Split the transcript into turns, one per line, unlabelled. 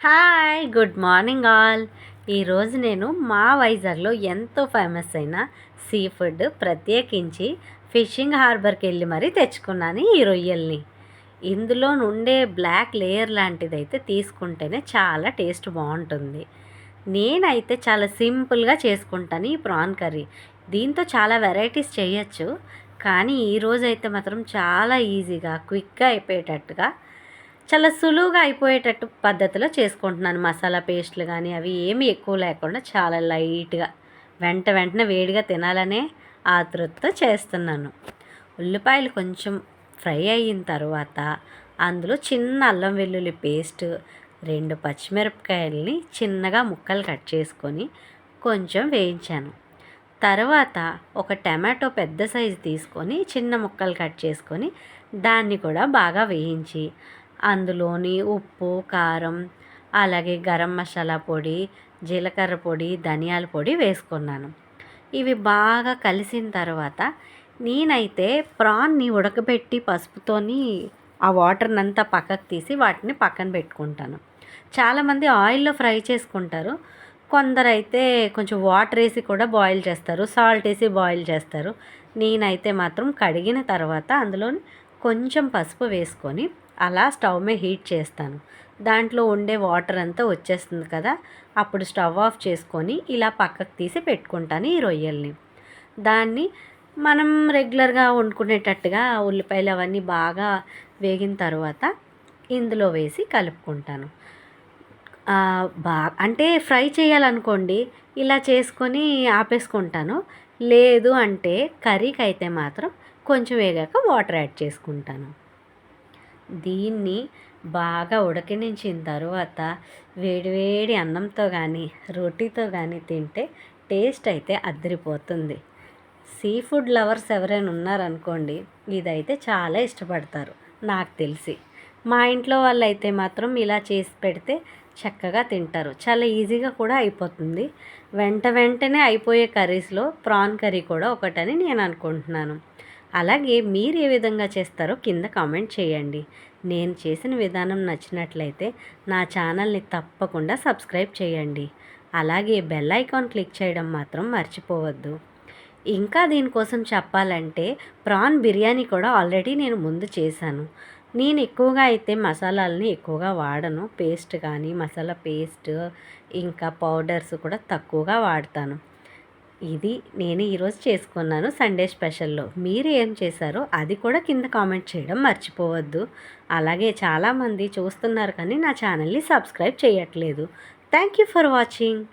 Hi good morning all. ఈరోజు నేను మా వైజాగ్లో ఎంతో ఫేమస్ అయిన సీ ఫుడ్ ప్రత్యేకించి ఫిషింగ్ హార్బర్కి వెళ్ళి మరీ తెచ్చుకున్నాను ఈ రొయ్యల్ని. ఇందులో నుండే బ్లాక్ లేయర్ లాంటిది అయితే తీసుకుంటేనే చాలా టేస్ట్ బాగుంటుంది. నేనైతే చాలా సింపుల్గా చేసుకుంటాను ఈ ప్రాన్ కర్రీ. దీంతో చాలా వెరైటీస్ చేయొచ్చు, కానీ ఈరోజైతే మాత్రం చాలా ఈజీగా క్విక్గా అయిపోయేటట్టుగా చాలా సులువుగా అయిపోయేటట్టు పద్ధతిలో చేసుకుంటున్నాను. మసాలా పేస్టులు కానీ అవి ఏమి ఎక్కువ లేకుండా చాలా లైట్గా వెంటనే వేడిగా తినాలనే ఆతృతతో చేస్తున్నాను. ఉల్లిపాయలు కొంచెం ఫ్రై అయిన తర్వాత అందులో చిన్న అల్లం వెల్లుల్లి పేస్ట్, 2 పచ్చిమిరపకాయలని చిన్నగా ముక్కలు కట్ చేసుకొని కొంచెం వేయించాను. తర్వాత ఒక టమాటో పెద్ద సైజు తీసుకొని చిన్న ముక్కలు కట్ చేసుకొని దాన్ని కూడా బాగా వేయించి అందులోని ఉప్పు, కారం, అలాగే గరం మసాలా పొడి, జీలకర్ర పొడి, ధనియాల పొడి వేసుకున్నాను. ఇవి బాగా కలిసిన తర్వాత నేనైతే ప్రాన్ని ఉడకబెట్టి పసుపుతోని ఆ వాటర్నంతా పక్కకు తీసి వాటిని పక్కన పెట్టుకుంటాను. చాలామంది ఆయిల్లో ఫ్రై చేసుకుంటారు. కొందరైతే కొంచెం వాటర్ వేసి కూడా బాయిల్ చేస్తారు, సాల్ట్ వేసి బాయిల్ చేస్తారు. నేనైతే మాత్రం కడిగిన తర్వాత అందులో కొంచెం పసుపు వేసుకొని అలా స్టవ్ మీద హీట్ చేస్తాను. దాంట్లో ఉండే వాటర్ అంతా వచ్చేస్తుంది కదా, అప్పుడు స్టవ్ ఆఫ్ చేసుకొని ఇలా పక్కకు తీసి పెట్టుకుంటాను ఈ రొయ్యల్ని. దాన్ని మనం రెగ్యులర్గా వండుకునేటట్టుగా ఉల్లిపాయలు అవన్నీ బాగా వేగిన తర్వాత ఇందులో వేసి కలుపుకుంటాను. అంటే ఫ్రై చేయాలనుకోండి ఇలా చేసుకొని ఆపేసుకుంటాను. లేదు అంటే కర్రీకి అయితే మాత్రం కొంచెం వేగాక వాటర్ యాడ్ చేసుకుంటాను. దీన్ని బాగా ఉడకనించిన తర్వాత వేడివేడి అన్నంతో కానీ రోటీతో కానీ తింటే టేస్ట్ అయితే అదిరిపోతుంది. సీ ఫుడ్ లవర్స్ ఎవరైనా ఉన్నారనుకోండి, ఇదైతే చాలా ఇష్టపడతారు నాకు తెలిసి. మా ఇంట్లో వాళ్ళు అయితే మాత్రం ఇలా చేసి పెడితే చక్కగా తింటారు. చాలా ఈజీగా కూడా అయిపోతుంది. వెంటనే అయిపోయే కర్రీస్లో ప్రాన్ కర్రీ కూడా ఒకటని నేను అనుకుంటున్నాను. అలాగే మీరు ఏ విధంగా చేస్తారో కింద కామెంట్ చేయండి. నేను చేసిన విధానం నచ్చినట్లయితే నా ఛానల్ని తప్పకుండా సబ్స్క్రైబ్ చేయండి. అలాగే బెల్ ఐకాన్ క్లిక్ చేయడం మాత్రం మర్చిపోవద్దు. ఇంకా దీనికోసం చెప్పాలంటే ప్రాన్ బిర్యానీ కూడా ఆల్రెడీ నేను ముందు చేశాను. నేను ఎక్కువగా అయితే మసాలాలని ఎక్కువగా వాడను. పేస్ట్ కానీ మసాలా పేస్ట్ ఇంకా పౌడర్స్ కూడా తక్కువగా వాడతాను. ఇది నేను ఈరోజు చేసుకున్నాను సండే స్పెషల్లో. మీరు ఏం చేశారో అది కూడా కింద కామెంట్ చేయడం మర్చిపోవద్దు. అలాగే చాలామంది చూస్తున్నారు కానీ నా ఛానల్ని సబ్స్క్రైబ్ చేయట్లేదు. Thank you for watching.